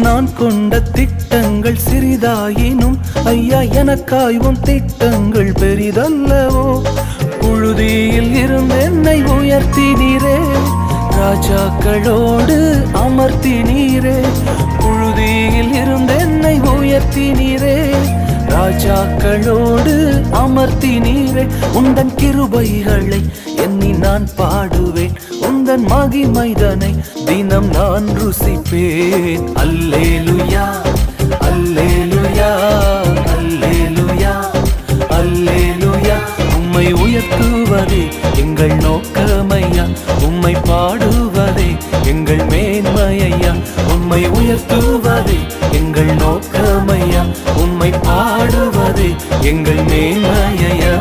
நான் கொண்ட திட்டங்கள் சிறிதாயினும் ஐயா எனக்காயும் திட்டங்கள் பெரிதல்லவோ. புழுதியில் இருந்து என்னை உயர்த்தினீரே, ராஜாக்களோடு அமர்த்தினீரே. புழுதியில் இருந்து என்னை உயர்த்தினீரே, ராஜாக்களோடு அமர்த்தினீரே. உந்தன் கிருபைகளை எண்ணி நான் பாடுவேன், உந்தன் மகிமைதனை தினம் நான் ருசிப்பேன். அல்லேலுயா அல்லேலுயா அல்லேலுயா அல்லேலுயா. உம்மை உயர்த்துவதே எங்கள் நோக்கமையா, உம்மை பாடுவதே எங்கள் மேன்மையா. உம்மை உயர்த்துவதே எங்கள் நோக்கமையா, உம்மை பாடுவதே எங்கள் மேன்மையா.